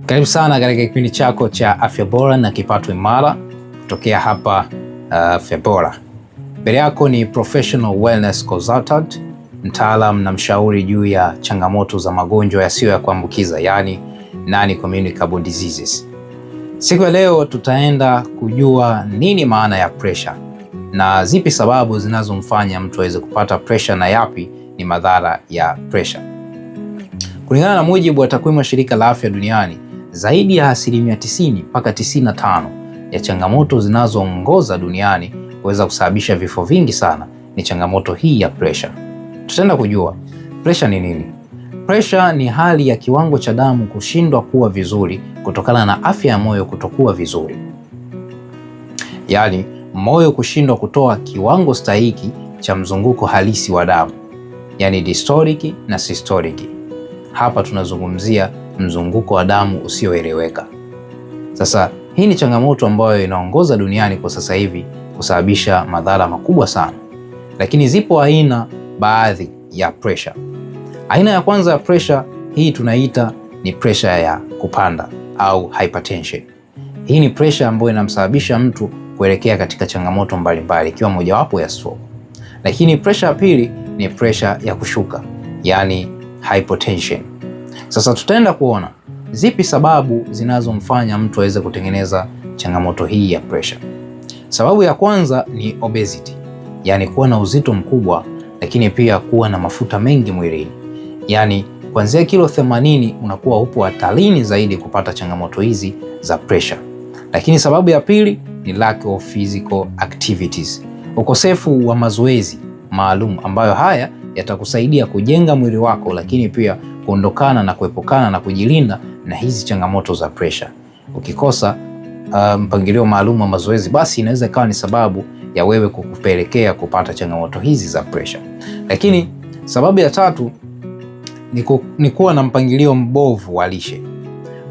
Karibu sana katika kipindi chako cha Afya Bora na Kipato Imara kutokea hapa Afya Bora. Mbele yako ni Professional Wellness Consultant, mtaalam na mshauri juu ya changamoto za magonjwa yasiyo ya kuambukiza, yani non-communicable diseases. Siku ya leo tutaenda kujua nini maana ya pressure na zipi sababu zinazomfanya mtu aweze kupata pressure na yapi ni madhara ya pressure. Kulingana na mujibu wa takwimu ya Shirika la Afya Duniani, zaidi ya 90 mpaka 95 ya changamoto zinazoongoza duniani kuweza kusababisha vifo vingi sana ni changamoto hii ya pressure. Tutaenda kujua pressure ni nini. Pressure ni hali ya kiwango cha damu kushindwa kuwa vizuri kutokana na afya ya moyo kutokuwa vizuri. Yaani moyo kushindwa kutoa kiwango stahiki cha mzunguko halisi wa damu, yaani diastolic na systolic. Hapa tunazungumzia mzunguko wa damu usioeleweka. Sasa hii ni changamoto ambayo inaongoza duniani kwa sasa hivi kusababisha madhara makubwa sana. Lakini zipo aina baadhi ya pressure. Aina ya kwanza ya pressure hii tunaita ni pressure ya kupanda au hypertension. Hii ni pressure ambayo inamsababisha mtu kuelekea katika changamoto mbalimbali ikiwa mojawapo ya stroke. Lakini pressure ya pili ni pressure ya kushuka, yani hypotension. Sasa tutaenda kuona zipi sababu zinazomfanya mtu aweze kutengeneza changamoto hii ya pressure. Sababu ya kwanza ni obesity, yani kuwa na uzito mkubwa, lakini pia kuwa na mafuta mengi mwilini. Yani kuanzia kilo 80 unakuwa upo hatarini zaidi kupata changamoto hizi za pressure. Lakini sababu ya pili ni lack of physical activities, ukosefu wa mazoezi maalum ambayo haya yatakusaidia kujenga mwili wako, lakini pia kuondokana na kuepukana na kujilinda na hizi changamoto za pressure. Ukikosa mpangilio maalum wa mazoezi, basi inaweza ikawa ni sababu ya wewe kukupelekea kupata changamoto hizi za pressure. Lakini sababu ya tatu ni kuwa na mpangilio mbovu wa lishe.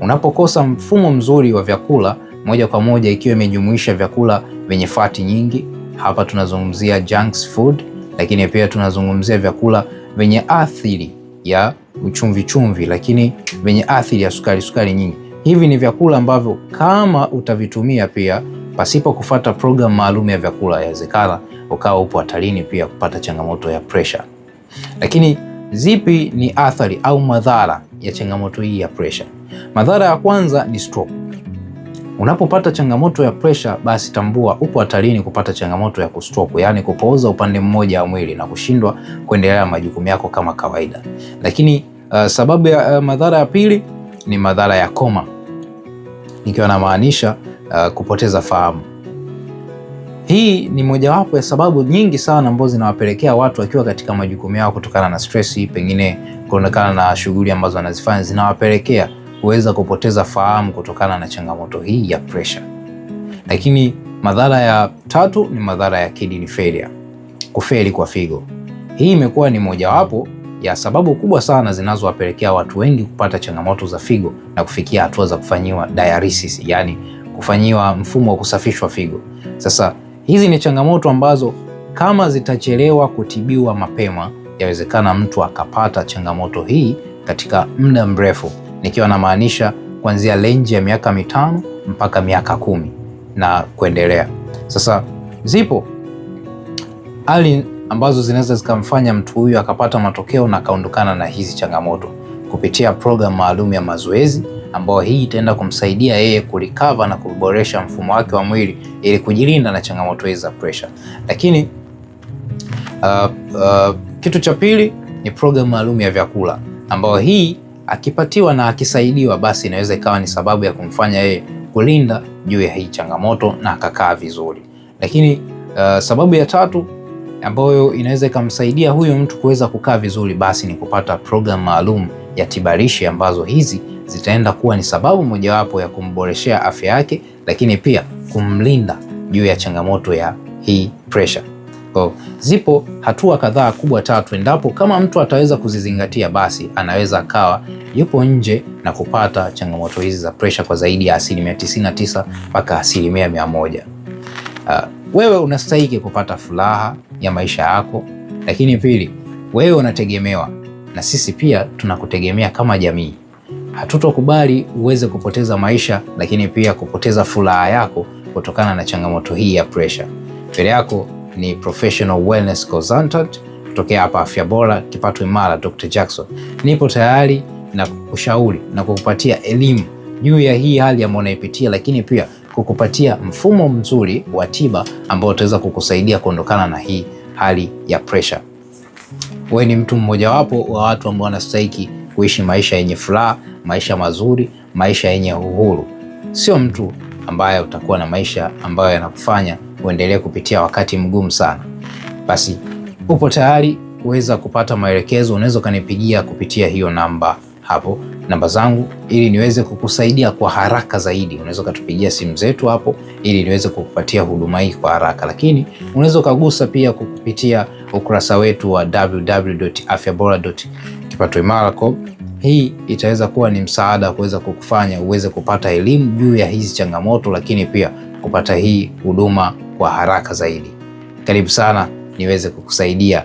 Unapokosa mfumo mzuri wa vyakula, moja kwa moja ikiwa imejumuisha vyakula vyenye fati nyingi, hapa tunazungumzia junk food, lakini pia tunazungumzia vyakula vyenye athiri ya uchumvi, lakini vyenye athiri ya sukari nyingi. Hivi ni vyakula ambavyo kama utavitumia pia pasipo kufuata program maalum ya vyakula, yawezekana ukawa upo hatarini pia kupata changamoto ya pressure. Lakini zipi ni athari au madhara ya changamoto hii ya pressure? Madhara ya kwanza ni stroke. Unapopata changamoto ya pressure, basi tambua upo hatarini kupata changamoto ya kustroke, yani kupooza upande mmoja wa mwili na kushindwa kuendelea majukumu yako kama kawaida. Lakini sababu ya madhara ya pili ni madhara ya koma, nikiwa namaanisha kupoteza fahamu. Hii ni mojawapo ya sababu nyingi sana ambazo zinawapelekea watu wakiwa katika majukumu yao kutokana na stress, pengine kutokana na shughuli ambazo wanazifanya zinawapelekea kuweza kupoteza fahamu kutokana na changamoto hii ya pressure. Lakini madhara ya tatu ni madhara ya kidney failure, kufeli kwa figo. Hii imekuwa ni mojawapo ya sababu kubwa sana zinazowapelekea watu wengi kupata changamoto za figo na kufikia hatua za kufanyiwa dialysis, yani kufanyiwa mfumo wa kusafishwa figo. Sasa hizi ni changamoto ambazo kama zitachelewa kutibiwa mapema, yawezekana mtu akapata changamoto hii katika muda mrefu, nikiwa namaanisha kuanzia range ya miaka 5 mpaka miaka 10 na kuendelea. Sasa zipo hali ambazo zinaweza zikamfanya mtu huyu akapata matokeo na akaondokana na hizi changamoto kupitia program maalum ya mazoezi, ambayo hii itaenda kumsaidia yeye kurecover na kuboresha mfumo wake wa mwili ili kujilinda na changamoto hizi za pressure. Lakini kitu cha pili ni program maalum ya vyakula, ambayo hii akipatiwa na akisaidiwa, basi inaweza ikawa ni sababu ya kumfanya yeye kulinda juu ya hii changamoto na akakaa vizuri. Lakini sababu ya tatu ambayo inaweza ikamsaidia huyo mtu kuweza kukaa vizuri, basi ni kupata program maalum ya tibarishe, ambazo hizi zitaenda kuwa ni sababu mojawapo ya kumboreshea afya yake, lakini pia kumlinda juu ya changamoto ya hii pressure. Kwa zipo hatua kadhaa kubwa tatu, endapo kama mtu ataweza kuzizingatia, basi anaweza akawa yupo nje na kupata changamoto hizi za pressure kwa zaidi ya 99% mpaka 100%. Wewe unastahili kupata furaha ya maisha yako, lakini pili, wewe unategemewa na sisi pia tunakutegemea kama jamii. Hatutokubali uweze kupoteza maisha, lakini pia kupoteza furaha yako kutokana na changamoto hii ya pressure. Mbele yako ni professional wellness consultant kutokea hapa Afya Bora Kipato Imara, Dr. Jackson. Nipo tayari na kukushauri na kukupatia elimu juu ya hii hali ambayo unaipitia, lakini pia kukupatia mfumo mzuri wa tiba ambao utaweza kukusaidia kuondokana na hii hali ya pressure. Wewe ni mtu mmoja wapo wa watu ambao wanastahili kuishi maisha yenye furaha, maisha mazuri, maisha yenye uhuru. Sio mtu ambaye utakuwa na maisha ambayo yanakufanya uendelee kupitia wakati mgumu sana. Basi upo tayari kuweza kupata maelekezo, unaweza kanipigia kupitia hiyo namba hapo, namba zangu, ili niweze kukusaidia kwa haraka zaidi. Unaweza kutupigia simu zetu hapo ili niweze kukupatia huduma hii kwa haraka, lakini unaweza kugusa pia kupitia ukurasa wetu wa www.afyabora.kipatoimara.com. Hii itaweza kuwa ni msaada kuweza kukufanya uweze kupata elimu juu ya hizi changamoto, lakini pia kupata hii huduma kwa haraka zaidi. Karibu sana niweze kukusaidia